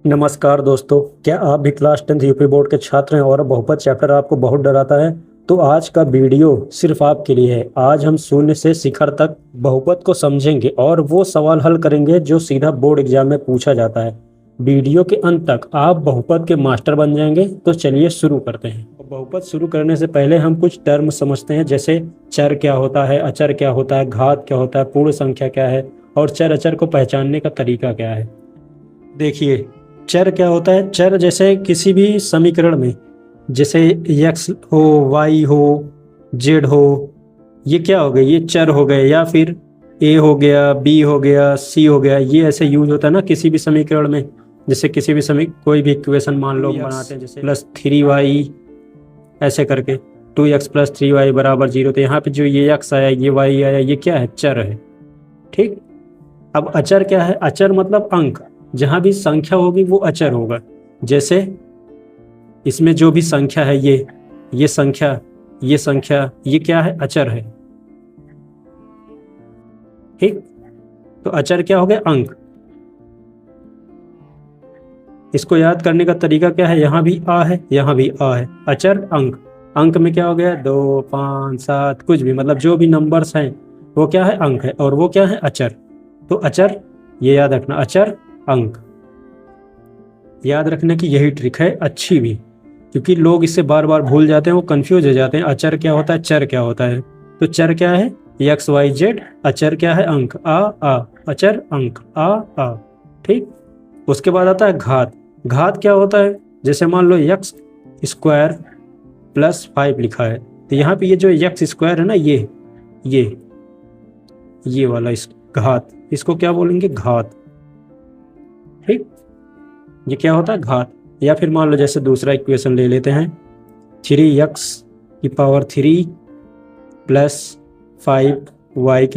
नमस्कार दोस्तों, क्या आप भी क्लास 10th यूपी बोर्ड के छात्र हैं और बहुपद चैप्टर आपको बहुत डराता है? तो आज का वीडियो सिर्फ आपके लिए है। आज हम शून्य से शिखर तक बहुपद को समझेंगे और वो सवाल हल करेंगे जो सीधा बोर्ड एग्जाम में पूछा जाता है। वीडियो के अंत तक आप बहुपद के मास्टर बन जाएंगे। तो चलिए शुरू करते हैं। बहुपद शुरू करने से पहले हम कुछ टर्म समझते हैं, जैसे चर क्या होता है, अचर क्या होता है, घात क्या होता है, पूर्ण संख्या क्या है और चर अचर को पहचानने का तरीका क्या है। देखिए, चर क्या होता है। चर जैसे किसी भी समीकरण में, जैसे x हो, y हो, z हो, ये क्या हो गए, ये चर हो गए। या फिर a हो गया, b हो गया, c हो गया, ये ऐसे यूज होता है ना किसी भी समीकरण में। जैसे किसी भी कोई भी इक्वेशन मान लो बनाते हैं, जैसे +3y ऐसे करके 2x + 3y = 0। तो यहाँ पे जो ये x आया, ये y आया, ये क्या है, चर है। ठीक। अब अचर क्या है? अचर मतलब अंक। जहां भी संख्या होगी वो अचर होगा। जैसे इसमें जो भी संख्या है, ये संख्या, ये संख्या, ये क्या है, अचर है। ठीक। तो अचर क्या हो गया, अंक। इसको याद करने का तरीका क्या है, यहां भी आ है, यहां भी आ है, अचर अंक। अंक में क्या हो गया, 2, 5, 7, कुछ भी, मतलब जो भी नंबर्स हैं वो क्या है, अंक है। और वो क्या है, अचर। तो अचर, ये याद रखना, अचर अंक। याद रखने की यही ट्रिक है, अच्छी भी, क्योंकि लोग इससे बार बार भूल जाते हैं, वो कंफ्यूज हो जाते हैं। अचर क्या होता है, चर क्या होता है। तो चर क्या है, एक्स वाई जेड। अचर क्या है, अंक, आ, अचर अंक, आ। ठीक। उसके बाद आता है घात। घात क्या होता है, जैसे मान लो x² + 5 लिखा है, तो यहाँ पे ये जो x² है ना, ये वाला इस घात, इसको क्या बोलेंगे, घात। ठीक। ये क्या होता है, घात। या फिर मान लो जैसे दूसरा इक्वेशन ले लेते हैं, 3x³ + 5y²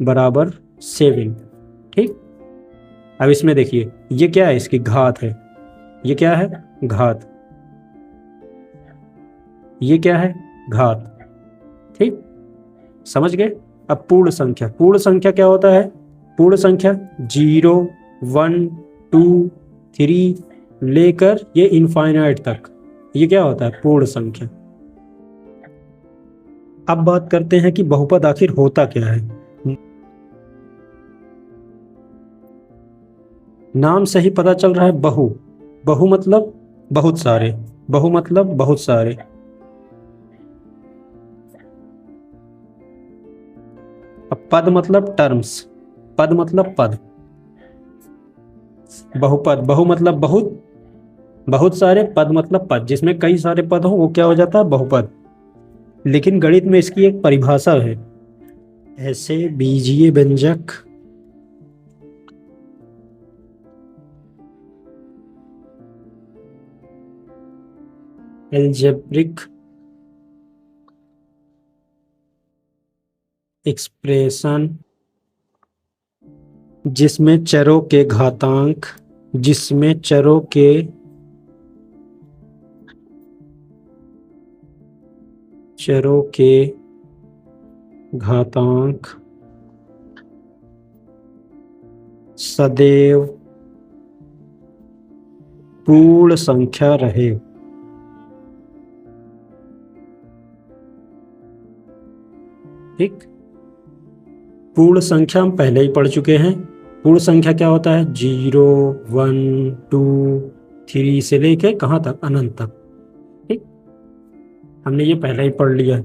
= 7। ठीक। अब इसमें देखिए, ये क्या है, इसकी घात है। ये क्या है, घात। ये क्या है, घात। ठीक। समझ गए। अब पूर्ण संख्या। पूर्ण संख्या क्या होता है, पूर्ण संख्या 0, 1, 2, 3 लेकर ये इनफाइनाइट तक, ये क्या होता है, पूर्ण संख्या। अब बात करते हैं कि बहुपद आखिर होता क्या है। नाम से ही पता चल रहा है, बहु मतलब बहुत सारे, बहु मतलब बहुत सारे। अब पद मतलब टर्म्स, पद मतलब पद। बहुपद, बहु मतलब बहुत, बहुत सारे, पद मतलब पद, जिसमें कई सारे पद हो वो क्या हो जाता है, बहुपद। लेकिन गणित में इसकी एक परिभाषा है, ऐसे बीजीय व्यंजक एल्जेब्रिक एक्सप्रेशन जिसमें चरों के घातांक, जिसमें चरों के घातांक सदैव पूर्ण संख्या रहे। ठीक। पूर्ण संख्या हम पहले ही पढ़ चुके हैं। पूर्ण संख्या क्या होता है, 0, 1, 2, 3 से लेके कहाँ तक, अनंत तक। ठीक। हमने ये पहले ही पढ़ लिया,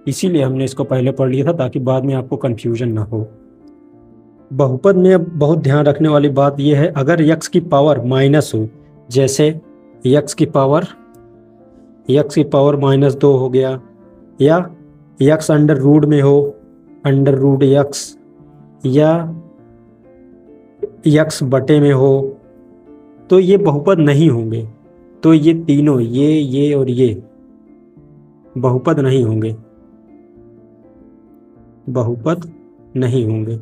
इसीलिए हमने इसको पहले पढ़ लिया था, ताकि बाद में आपको कंफ्यूजन ना हो। बहुपद में अब बहुत ध्यान रखने वाली बात यह है, अगर x की पावर माइनस हो, जैसे x की पावर -2 हो गया, या x अंडर रूट में हो, √x, या x बटे में हो, तो ये बहुपद नहीं होंगे। तो ये तीनों, ये और ये बहुपद नहीं होंगे, बहुपद नहीं होंगे।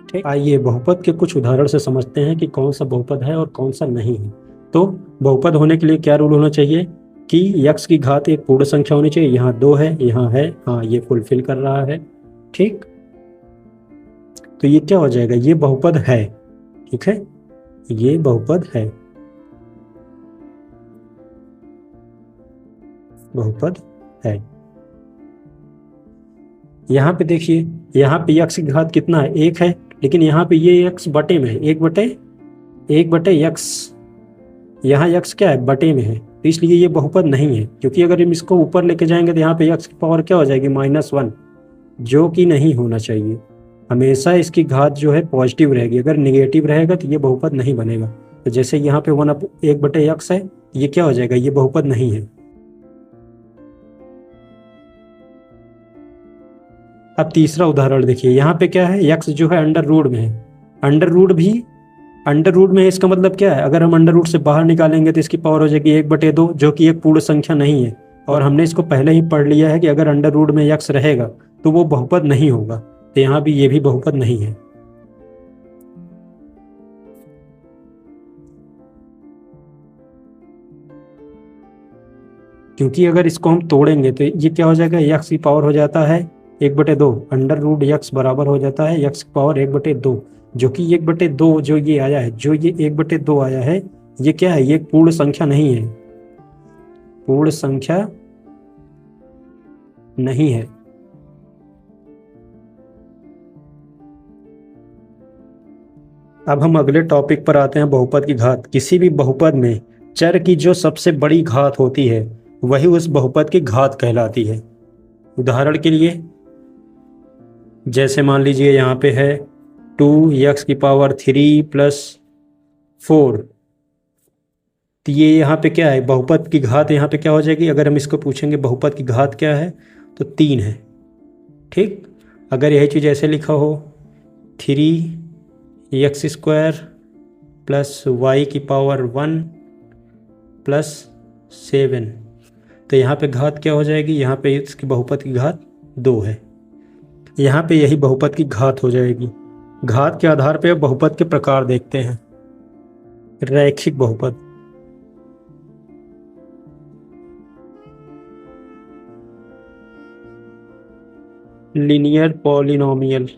ठीक। आइए बहुपद के कुछ उदाहरण से समझते हैं कि कौन सा बहुपद है और कौन सा नहीं है। तो बहुपद होने के लिए क्या रूल होना चाहिए कि x की घात एक पूर्ण संख्या होनी चाहिए। यहाँ 2 है, यहाँ है, हाँ ये फुलफिल कर रहा है। ठीक। तो ये क्या हो जाएगा, ये बहुपद है। ठीक है, ये बहुपद है, बहुपद है। यहाँ पे देखिए, यहाँ पे यक्स की घात कितना है, एक है, लेकिन यहाँ पे ये यक्स बटे में है, एक बटे यक्स। यहाँ यक्स क्या है, बटे में है, तो इसलिए ये बहुपद नहीं है। क्योंकि अगर हम इसको ऊपर लेके जाएंगे तो यहाँ पे यक्स की पावर क्या हो जाएगी, -1, जो कि नहीं होना चाहिए। हमेशा इसकी घात जो है पॉजिटिव रहेगी, अगर निगेटिव रहेगा तो ये बहुपद नहीं बनेगा। तो जैसे यहाँ पे 1/x है, ये क्या हो जाएगा, ये बहुपद नहीं है। अब तीसरा उदाहरण देखिए, यहाँ पे क्या है, x जो है अंडर रूट में है। अंडर रूट भी अंडर रूट में है, इसका मतलब क्या है, अगर हम अंडर रूट से बाहर निकालेंगे तो इसकी पावर हो जाएगी 1/2, जो कि एक पूर्ण संख्या नहीं है। और हमने इसको पहले ही पढ़ लिया है कि अगर अंडर रूट में x रहेगा तो वो बहुपद नहीं होगा। तो यहाँ भी ये भी बहुपद नहीं है। क्योंकि अगर इसको हम तोड़ेंगे तो ये क्या हो जाएगा, x की पावर हो जाता है 1/2, अंडर रूट x बराबर हो जाता है x की पावर 1/2, जो कि 1/2 जो ये आया है, जो ये 1/2 आया है, ये क्या है, ये पूर्ण संख्या नहीं है, पूर्ण संख्या नहीं है। अब हम अगले टॉपिक पर आते हैं, बहुपद की घात। किसी भी बहुपद में चर की जो सबसे बड़ी घात होती है वही उस बहुपद की घात कहलाती है। उदाहरण के लिए, जैसे मान लीजिए यहाँ पे है 2x³ 3 + 4, तो ये यहाँ पे क्या है, बहुपद की घात यहाँ पे क्या हो जाएगी, अगर हम इसको पूछेंगे बहुपद की घात क्या है तो 3 है। ठीक, अगर यही चीज़ ऐसे लिखा हो 3x² + y⁻1 + 7, तो यहाँ पे घात क्या हो जाएगी, यहाँ पे इसकी बहुपद की घात 2 है। यहाँ पे यही बहुपद की घात हो जाएगी। घात के आधार पे बहुपद के प्रकार देखते हैं। रैखिक बहुपद, लीनियर पॉलिनोमियल,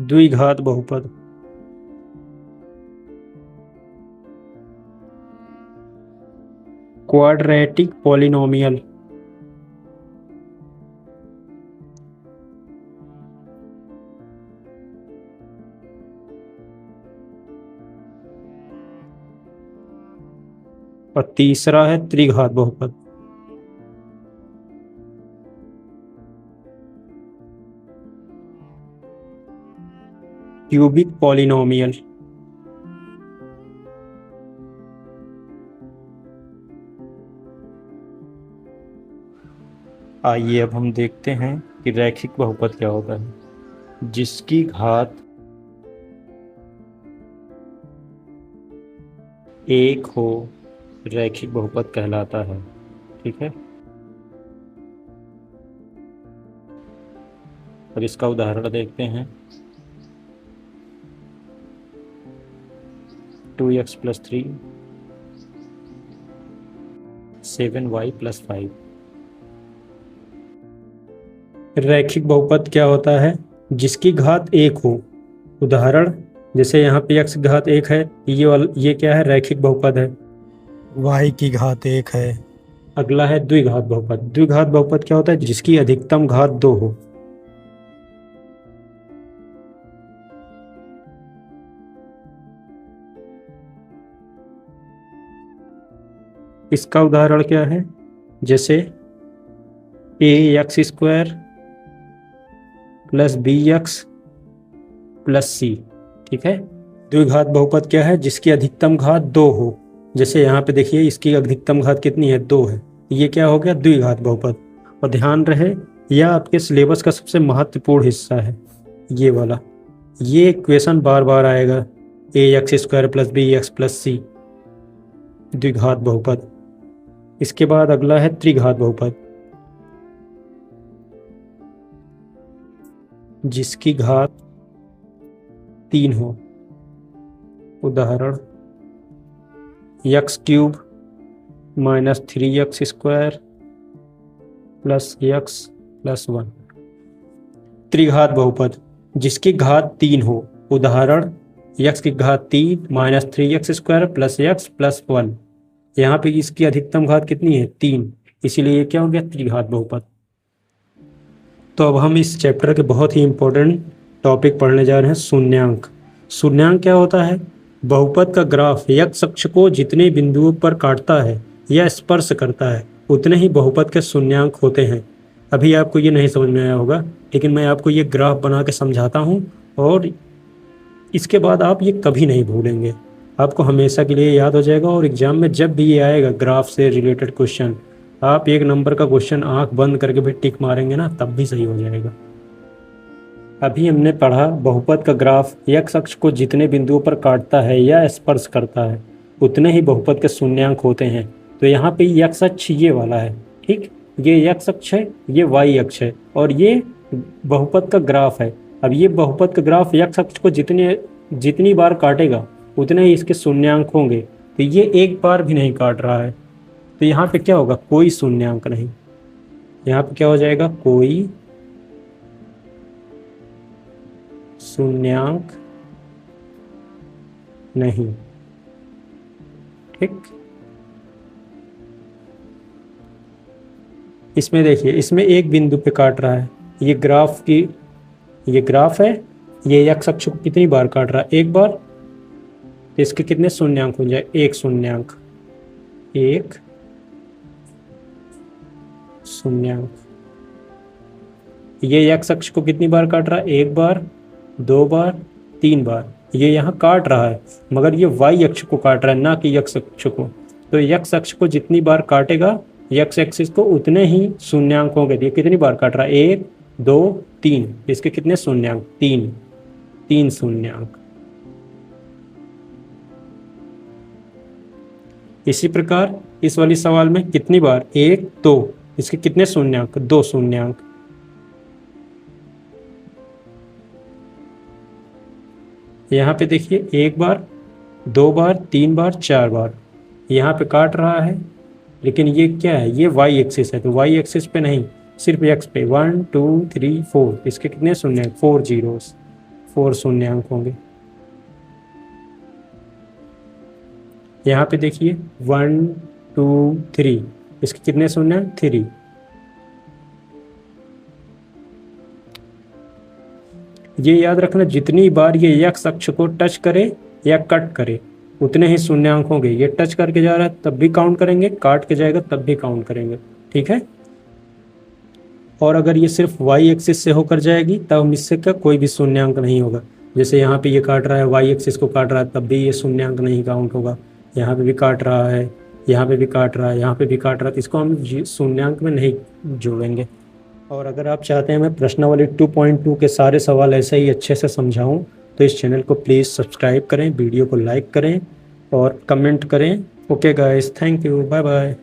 द्विघात बहुपद, क्वाड्रेटिक पॉलिनोमियल, और तीसरा है त्रिघात बहुपद। Cubic polynomial. आइए अब हम देखते हैं कि रैखिक बहुपद क्या होता है। जिसकी घात 1 हो रैखिक बहुपद कहलाता है। ठीक है, अब इसका उदाहरण देखते हैं। 2x + 3 7y + 5। रैखिक बहुपद क्या होता है, जिसकी घात 1 हो। उदाहरण, जैसे यहाँ पे x की घात 1 है, ये क्या है, रैखिक बहुपद है। y की घात 1 है। अगला है द्विघात बहुपद। द्विघात बहुपद क्या होता है, जिसकी अधिकतम घात 2 हो। इसका उदाहरण क्या है, जैसे ax² + bx + c। ठीक है, द्विघात बहुपद क्या है, जिसकी अधिकतम घात 2 हो। जैसे यहाँ पे देखिए, इसकी अधिकतम घात कितनी है, 2 है। ये क्या हो गया, द्विघात बहुपद। और ध्यान रहे, यह आपके सिलेबस का सबसे महत्वपूर्ण हिस्सा है, ये वाला। ये क्वेश्चन बार बार आएगा, ax² + bx + c, द्विघात बहुपद। इसके बाद अगला है त्रिघात बहुपद, जिसकी घात 3 हो। उदाहरण, x cube minus 3x² plus x plus 1। त्रिघात बहुपद जिसकी घात 3 हो। उदाहरण x की घात 3 minus 3x² plus x plus 1। यहाँ पे इसकी अधिकतम घात कितनी है? 3, इसीलिए ये क्या हो गया? त्रिघात बहुपद। तो अब हम इस चैप्टर के बहुत ही इंपॉर्टेंट टॉपिक पढ़ने जा रहे हैं, शून्यांक। शून्यांक क्या होता है? बहुपद का ग्राफ x अक्ष को जितने बिंदुओं पर काटता है या स्पर्श करता है उतने ही बहुपद के शून्यांक होते हैं। अभी आपको ये नहीं समझ में आया होगा, लेकिन मैं आपको ये ग्राफ बना के समझाता हूँ और इसके बाद आप ये कभी नहीं भूलेंगे, आपको हमेशा के लिए याद हो जाएगा। और एग्जाम में जब भी ये आएगा ग्राफ से रिलेटेड क्वेश्चन, आप 1 नंबर का क्वेश्चन आंख बंद करके भी टिक मारेंगे ना, तब भी सही हो जाएगा। अभी हमने पढ़ा बहुपद का ग्राफ x अक्ष को जितने बिंदुओं पर काटता है या स्पर्श करता है उतने ही बहुपद के शून्यांक होते हैं। तो यहाँ पे x अक्ष ये वाला है, ठीक, ये x अक्ष है, ये y अक्ष है और ये बहुपद का ग्राफ है। अब ये बहुपद का ग्राफ x अक्ष को जितनी बार काटेगा उतने ही इसके शून्यांक होंगे। तो ये एक बार भी नहीं काट रहा है, तो यहाँ पे क्या होगा? कोई शून्यांक नहीं। यहाँ पे क्या हो जाएगा? कोई शून्यांक नहीं, ठीक। इसमें देखिए, इसमें एक बिंदु पे काट रहा है, ये ग्राफ है, ये x अक्ष को कितनी बार काट रहा है? एक बार। तो इसके कितने शून्यांक हो जाए? एक शून्यांक, एक शून्यांक। ये x अक्ष को कितनी बार काट रहा है? एक बार, 2 बार, 3 बार। ये यहाँ काट रहा है, मगर ये y अक्ष को काट रहा है, ना कि x अक्ष को। तो x अक्ष को जितनी बार काटेगा x एक्सिस को उतने ही शून्यांक होंगे। ये कितनी बार काट रहा है? 1, 2, 3। इसके कितने शून्यांक? 3 शून्यांक। इसी प्रकार इस वाली सवाल में कितनी बार? 1, 2। इसके कितने शून्यांक? 2 शून्यांक। यहाँ पे देखिए, 1 बार, 2 बार, 3 बार, 4 बार यहाँ पे काट रहा है, लेकिन ये क्या है? ये y एक्सिस है, तो y एक्सिस पे नहीं, सिर्फ x पे। 1, 2, 3, 4। इसके कितने शून्यांक? 4 जीरोस, 4 शून्यांक होंगे। यहाँ पे देखिए 1, 2, 3। इसके कितने शून्यांक? 3। ये याद रखना, जितनी बार ये x अक्ष को टच करे या कट करे उतने ही शून्यांक होंगे। ये टच करके जा रहा है तब भी काउंट करेंगे, काट के जाएगा तब भी काउंट करेंगे, ठीक है। और अगर ये सिर्फ y एक्सिस से होकर जाएगी तब इससे का कोई भी शून्यांक नहीं होगा। जैसे यहाँ पे ये काट रहा है, y एक्सिस को काट रहा है, तब भी ये शून्यांक नहीं काउंट होगा। यहाँ पे भी काट रहा है, यहाँ पे भी काट रहा है, यहाँ पे भी काट रहा है, तो इसको हम शून्यांक में नहीं जोड़ेंगे। और अगर आप चाहते हैं मैं प्रश्नावली 2.2 के सारे सवाल ऐसे ही अच्छे से समझाऊं तो इस चैनल को प्लीज़ सब्सक्राइब करें, वीडियो को लाइक करें और कमेंट करें। Okay guys, thank you, bye bye.